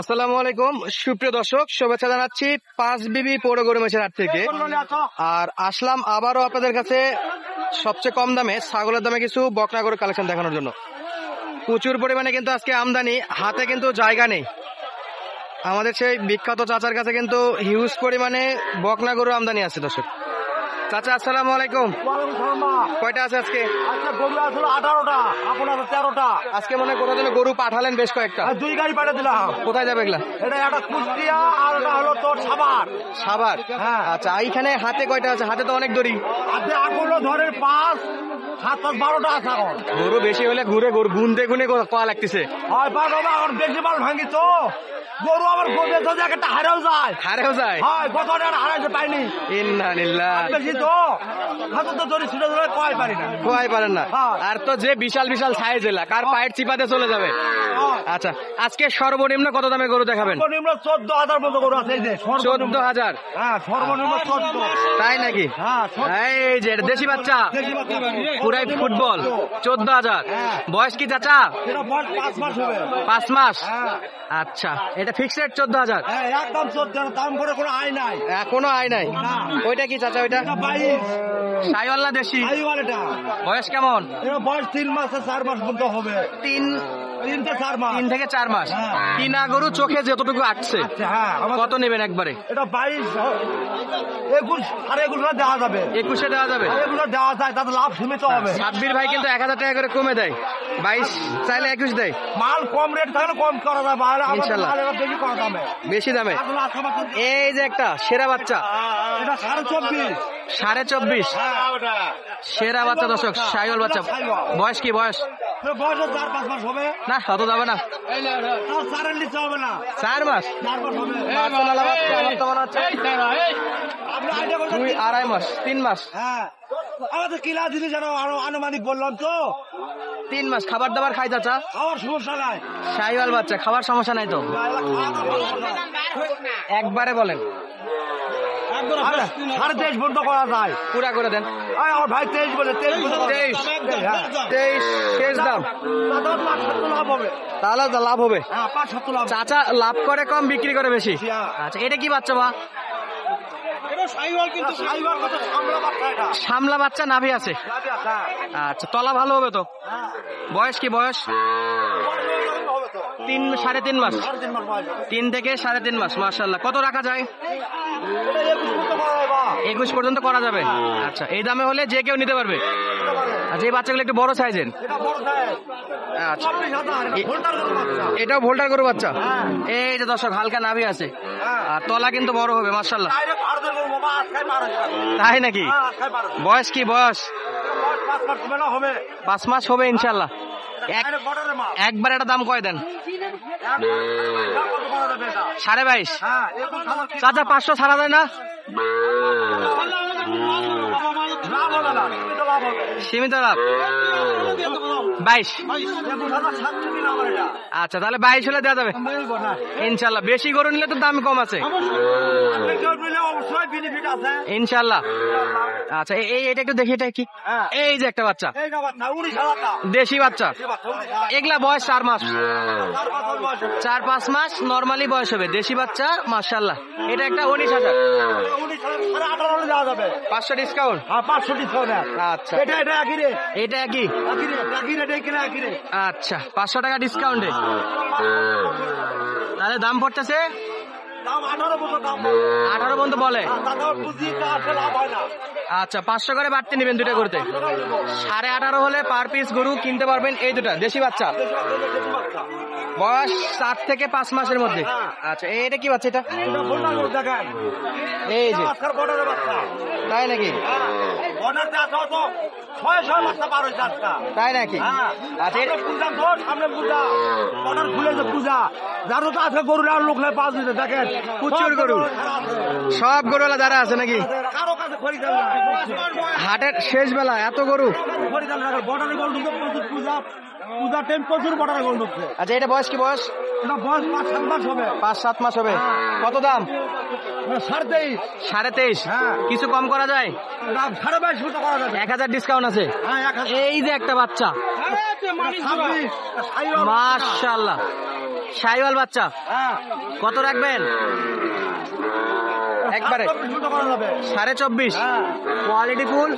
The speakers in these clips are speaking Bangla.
আসসালামু আলাইকুম সুপ্রিয় দর্শক, শুভেচ্ছা জানাচ্ছি পাঁচ বিবি পৌর গরু মেছের হাট থেকে। আর আসলাম আবারও আপনাদের কাছে সবচেয়ে কম দামে ছাগলের দামে কিছু বকনা গরুর কালেকশন দেখানোর জন্য। প্রচুর পরিমাণে কিন্তু আজকে আমদানি, হাতে কিন্তু জায়গা নেই। আমাদের সেই বিখ্যাত চাচার কাছে কিন্তু হিউজ পরিমাণে বকনা গরু আমদানি আছে। দর্শক চাচা আসসালামু আলাইকুম, কয়টা আছে আজকে? গরু আসলে 18টা, আপনার 13টা। আজকে মনে হয় কোথাও যেন গরু পাঠালেন বেশ কয়েকটা। 2 গাড়ি পাঠিয়ে দিলাম। কোথায় যাবে এগুলা? এটা একটা কুষ্টিয়া আর এটা হলো তোর সাভার। সাভার। হ্যাঁ। আচ্ছা, এইখানে হাতে কয়টা আছে? হাতে তো অনেক দড়ি। আপনি এখনো ধরেন 5, 7, 12টা আছে এখন। গরু বেশি হলে ঘুরে গরু গুনতে গুনে কোয়া লাগতেছে। হয় বাবা, এখন বেশি মাল ভাঙি তো গরু আবার গোদে তো একটা হারেও যায়। হারেও যায়। হয় কত হারাইতে পাইনি। ইন্নালিল্লাহ। বেশি তো হাতে তো দড়ি ছিঁড়ে ধরে কয় পারি না। কোয়াই পারেন না। হ্যাঁ। আর তো যে বিশাল বিশাল সাইজ এলা কার পায়ের চিপাতে চলে যাবে। আচ্ছা, আজকে সর্বনিম্ন কত দামে গরু দেখাবেন? সর্বনিম্ন 14,000 মতো গরু আছে এই যে। 14,000? হ্যাঁ, সর্বনিম্ন 14। তাই নাকি? হ্যাঁ, এই যে এটা দেশি বাচ্চা, দেশি বাচ্চা বাড়ি। পুরাই ফুটবল। 14,000। হ্যাঁ। বয়স কি চাচা? এটা বয়স 5 মাস হবে। 5 মাস। হ্যাঁ। আচ্ছা, এটা ফিক্সড রেট 14,000? হ্যাঁ, একদম 14, দাম করে কোনো আয় নাই। এখনো আয় নাই? না। ওইটা কি চাচা? ওইটা এটা 22 সাইওয়াল না দেশি? আইওয়াল এটা। বয়স কেমন? এটা বয়স 3 মাস 4 মাস পর্যন্ত হবে। 3 থেকে 4 মাস। 3 থেকে 4 মাস। হ্যাঁ। কিনা গরু চোখে যতটুকু আটছে। আচ্ছা, হ্যাঁ। কত নেবেন একবারে? এটা 22, 21 আর এগুলো দেওয়া যাবে। 21-এ দেওয়া যাবে? আর এগুলো দেওয়া যায়, তাতে লাভ সীমিত হবে। সাব্বির ভাই কিন্তু 1,000 টাকা করে কমে দেয়। 22 চাইলে 21 দেয়। মাল কম রেট থাকলে কম করা যাবে, আর আমাদের ইনশাল্লাহ। মাল এবার বেশি করা যাবে। বেশি দামে। এখন আশাবাদ এই যে একটা সেরা বাচ্চা, এটা 24.5। 24.5 সেরা বাচ্চা দর্শক, সাইওয়াল বাচ্চা। বয়স কি? বয়স এটা বয়স 4-5 মাস হবে। না অত যাবে না, তাও 4 নিচে হবে না। 4 মাস। 4 মাস হবে। মার্শাল্লাহ বাচ্চা, আমার তো মনে হচ্ছে আপনি আইডিয়া করছেন 2-2.5 মাস, 3 মাস। হ্যাঁ, আমাদের কিলা জিনিস যেন আরো আনুমানিক বললাম তো। 3 মাস খাবার দাবার খাই চাচা? আমার সমস্যা নাই। সাইওয়াল বাচ্চা, খাবার সমস্যা নাই তো? একবারে বলেন। 23.5 বন্ধ করা যায়। পুরা করে দেন। আমার ভাই 23 বলে 23 শেষ দাম। লাভ হবে। তাহলে তো লাভ হবে। হ্যাঁ, 5-7 লাভ। চাচা লাভ করে কম, বিক্রি করে বেশি। আচ্ছা, এটা কি বাচ্চা বা? কিন্তু সাইবার কত সামলা বাচ্চা এটা। সামলা বাচ্চা, নাভি আছে। আচ্ছা, তলা ভালো হবে তো? বয়স কি? বয়স 3-3.5 মাস। 3 থেকে 3.5 মাস। মাশাআল্লাহ। কত রাখা যায়? 21 পর্যন্ত করা যাবে। আচ্ছা, এই দামে হলে যে কেউ নিতে পারবে। আচ্ছা, এই বাচ্চাগুলো একটু বড় সাইজের। আচ্ছা, এটাও ভোল্টার গরু বাচ্চা। এই যে দর্শক, হালকা নাভি আছে আর তলা কিন্তু বড় হবে। মাশাআল্লাহ। তাই নাকি? বয়স কি? বয়স 5 মাস হবে ইনশাল্লাহ। একবার একটা দাম কয় দেন? 22.5। চাচা 500 ছাড়া যায় না? সীমিত লাভ। 22। আচ্ছা, তাহলে 22 হলে দেওয়া যাবে ইনশাল্লাহ। বেশি গরু নিলে তো দাম কম আছে ইনশাল্লাহ। আচ্ছা, এটা একটু দেখি, এটা কি? এই যে একটা বাচ্চা, দেশি বাচ্চা। এগুলা বয়স 4 মাস, 4-5 মাস নরমালি বয়স হবে। দেশি বাচ্চা, মাশাআল্লাহ। এটা একটা 19,000। 500 ডিসকাউন্ট। 500 ডিসকাউন্ট। আচ্ছা, এটা একই রে। এটা একই। একই রে। আচ্ছা, 500 টাকা ডিসকাউন্টে। তাহলে দাম পড়তেছে দাম 18 পর্যন্ত বলে। তারপর বুঝি তা আসলে লাভ হয় না। আচ্ছা, 500 করে বাড়তে নেবেন দুটা করতে। 18.5 হলে পার পিস গরু কিনতে পারবেন এই দুটা দেশি বাচ্চা। বয়স 4 থেকে 5 মাসের মধ্যে। আচ্ছা, এটা কি বাচ্চা? এটা এই যে, তাই নাকি? তাই নাকি? আচ্ছা, প্রচুর গরু, সব গরুওয়ালা যারা আছে নাকি হাটের শেষ বেলা এত গরু? আচ্ছা, এটা বয়স কি? বয়স 5-7 মাস হবে। 5-7 মাস হবে। কত দাম? 23.5। 23.5? কিছু কম করা যায়? 22.5 করা যাবে। 1000 ডিসকাউন্ট আছে। এই যে একটা বাচ্চা, মাশাআল্লাহ। শাহিওয়াল বাচ্চা হ্যাঁ কত রাখবেন? একবারে 24.5। হ্যাঁ কোয়ালিটি ফুল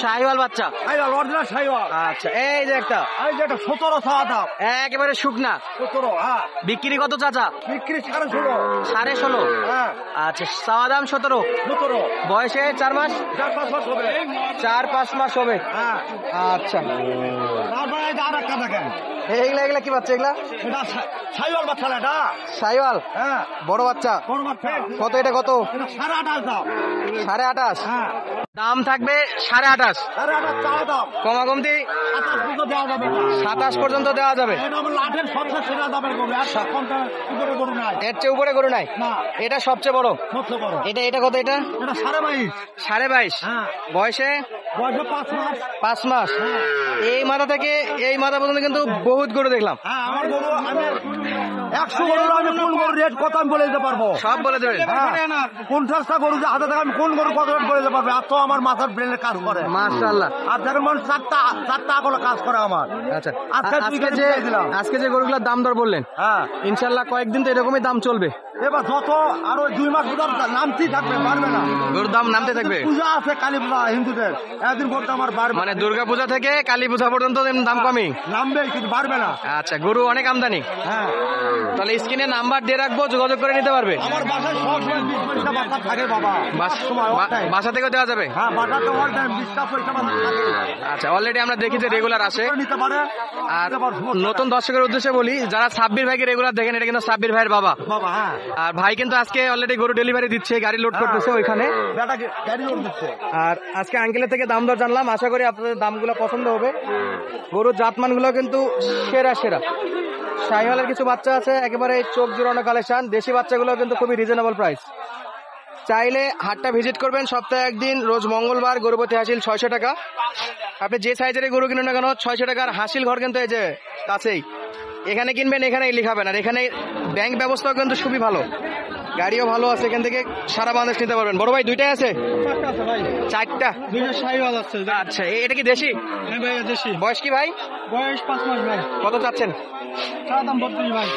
শাহিওয়াল বাচ্চা। শাহিওয়াল অরিজিনাল শাহিওয়াল। আচ্ছা এই যে একটা এই যে এটা 17 চাওয়া দাম। একেবারে শুকনা 17 হ্যাঁ বিক্রি কত চাচা? বিক্রি 16.5। 16.5। হ্যাঁ আচ্ছা চাওয়া দাম 17। 17 বয়সে 4 মাস 4-5 মাস হবে। 4-5 মাস হবে। হ্যাঁ আচ্ছা তারপরে এই যে আরেকটা দেখেন, এগুলা কি বাচ্চা? এগুলা এটা শাহিওয়াল বাচ্চা না এটা। শাহিওয়াল হ্যাঁ বড় বাচ্চা। কোন বাচ্চা? কত এটা? কত? এটা 28.5 দাম। 28.5। হ্যাঁ দাম থাকবে 28.5। 28.5 চাওয়া দাম। কমাকমতি 28 পর্যন্ত দেওয়া যাবে না। 27 পর্যন্ত দেওয়া যাবে। এটা আমার লাঠের সবচেয়ে সেরা দামের গরু। আর কোনটা উপরে গরু নাই। এর চেয়ে উপরে গরু নাই। না এটা সবচেয়ে বড়। সবচেয়ে বড়। এটা কত? এটা এটা 22.5। 22.5। হ্যাঁ বয়সে বয়সে 5 মাস। 5 মাস। হ্যাঁ এই মাথা থেকে এই মাথা পর্যন্ত কিন্তু বহুত গরু দেখলাম। হ্যাঁ আমার গরু আমি 100 গরু আমি কোন গরু রেট কত আমি বলে দিতে পারবো। সব বলে দেবেন। হ্যাঁ 50টা গরু যে হাতে থাকে আমি কোন গরু কত রেট বলে দিতে পারবো। এত আমার মাথার ব্রেনের কাজ করে। মাশাআল্লাহ। আর দেখেন মানুষ চারটা আগলে কাজ করে আমার। আচ্ছা আজকে যে গরুগুলোর দাম দর বললেন, হ্যাঁ ইনশাআল্লাহ কয়েকদিন তো এরকমই দাম চলবে। এবার যত আরো 2 মাস নামতেই থাকবে, পারবে না। গরুর দাম নামতে থাকবে। পূজা আছে কালী পূজা হিন্দুদের, একদিন করতে আমার বাড়বে। মানে দুর্গা পূজা থেকে কালী পূজা পর্যন্ত দাম কমই নামবে কিন্তু বাড়বে না। আচ্ছা গরু অনেক আমদানি। হ্যাঁ তাহলে স্ক্রিনে নাম্বার দিয়ে রাখবো, যোগাযোগ করে নিতে পারবে। আমার বাসায় সবসময় 20 পয়সা বাচ্চা থাকে বাবা। বাসা থেকেও দেওয়া যাবে। হ্যাঁ বাটাতে অল টাইম 20 পয়সা বাচ্চা থাকে। আচ্ছা অলরেডি আমরা দেখি যে রেগুলার আসে। নিতে পারে। আর নতুন দর্শকের উদ্দেশ্যে বলি, যারা সাব্বির ভাইকে রেগুলার দেখেন, এটা কিন্তু সাব্বির ভাইয়ের বাবা। বাবা হ্যাঁ আর ভাই কিন্তু আজকে অলরেডি গরু ডেলিভারি দিচ্ছে, গাড়ি লোড করতেছে ওইখানে। বেটাকে গাড়ি লোড দিচ্ছে। আর আজকে আঙ্কেলের থেকে দাম দর জানলাম, আশা করি আপনাদের দামগুলো পছন্দ হবে। গরুর জাতমানগুলো কিন্তু সেরা সেরা। শাহিওয়ালের কিছু বাচ্চা আছে একেবারে চোখ জুড়ানো কালেকশন। দেশি বাচ্চাগুলো কিন্তু খুবই রিজনেবল প্রাইস। চাইলে হাটটা ভিজিট করবেন সপ্তাহে একদিন, রোজ মঙ্গলবার। গরুপতি হাসিল 600 টাকা। আপনি যে সাইজের গরু কিনুন না কেন 600 টাকার হাসিল ঘর কিন্তু এই যে কাছেই। এখানে কিনবেন, এখানেই লিখাবেন। আর এখানে ব্যাংক ব্যবস্থাও কিন্তু খুবই ভালো, গাড়িও ভালো আছে। এখান থেকে সারা বাংলাদেশ নিতে পারবেন। বড় ভাই দুইটাই আছে? 4টা। আচ্ছা এটা কি দেশি? দেশি। বয়স কি ভাই? বয়স 5 মাস ভাই। কত চাচ্ছেন? চাওয়া দাম 32 ভাই।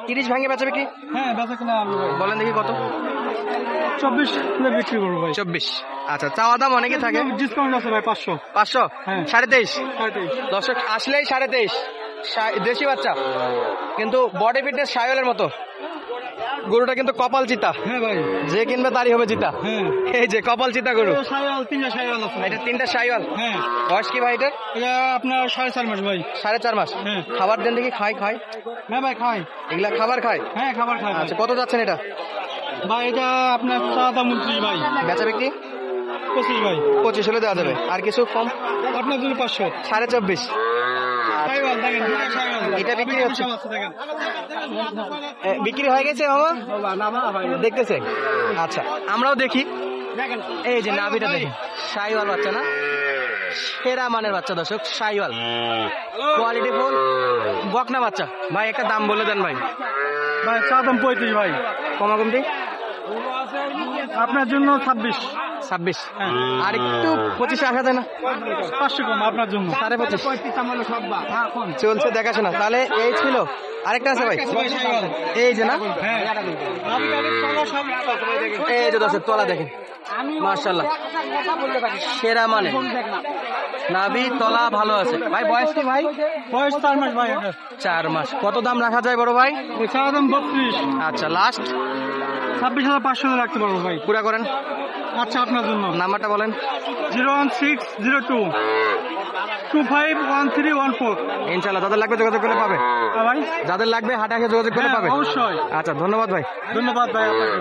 30 ভাঙে বেচাবে কি? হ্যাঁ বেচা কিনা বলেন দেখি কত? 24 বিক্রি করবো ভাই। 24। আচ্ছা চাওয়া দাম অনেকে থাকে। ডিসকাউন্ট আছে ভাই 500। 500? হ্যাঁ। 23.5। 23। দর্শক আসলেই 23.5। দেশি বাচ্চা কিন্তু বডি ফিটনেস শাহিওয়ালের মতো। গরুটা কিন্তু কপাল চিতা। হ্যাঁ ভাই যে কিনবে তারই হবে চিতা। হ্যাঁ এই যে কপাল চিতা গরু। শাহিওয়াল 3টা শাহিওয়াল আছে। এটা 3টা শাহিওয়াল। হ্যাঁ বয়স কি ভাই এটার? এটা আপনার 4.5 মাস ভাই। 4.5 মাস। হ্যাঁ। খাবার দেন দেখি। খায় হ্যাঁ ভাই খাই। এগুলা খাবার খায়? হ্যাঁ খাবার খাই। আচ্ছা কত যাচ্ছেন এটা? ভাই এটা আপনার চাওয়া দাম 29 ভাই। বেচা বিক্রি 25 ভাই। 25 হলে দেওয়া যাবে। আর কিছু কম? আপনার জন্য 500। 24.5। শাহিওয়াল দেখেন, দুটো শাহিওয়াল। এটা বিক্রি হচ্ছে? দেখেন বিক্রি হয়ে গেছে মামা? দেখতেছে। আচ্ছা আমরাও দেখি। এই যে নাভিটা দেখি, শাহিওয়াল বাচ্চা না, সেরা মানের বাচ্চা দর্শক। শাহিওয়াল কোয়ালিটি ফুল বকনা বাচ্চা। ভাই একটা দাম বলে দেন ভাই। ভাই চাওয়া দাম 35 ভাই। কমাকমতি আপনার জন্য 26। 26। আর একটু 25 আসা যায় না? 500 কম আপনার জন্য। 25.5 চলছে দেখাশোনা। তাহলে এই ছিল। আরেকটা আছে ভাই, এই যে না, এই যে দর্শক তলা দেখেন, মাশাআল্লাহ সেরা মানে। নাভি তলা ভালো আছে। ভাই বয়স কি ভাই? বয়স 4 মাস ভাই। 4 মাস। কত দাম রাখা যায় বড় ভাই? চাওয়া দাম 32। আচ্ছা লাস্ট 26,500 রাখতে পারবো ভাই। পুরা করেন। আচ্ছা আপনার জন্য নাম্বারটা বলেন। 01602251314। ইনশাআল্লাহ যাদের লাগবে যোগাযোগ করে পাবে। ভাই যাদের লাগবে হাটে এসে যোগাযোগ করে হ্যাঁ, পাবে। অবশ্যই। আচ্ছা ধন্যবাদ ভাই। ধন্যবাদ ভাই আপনাকে।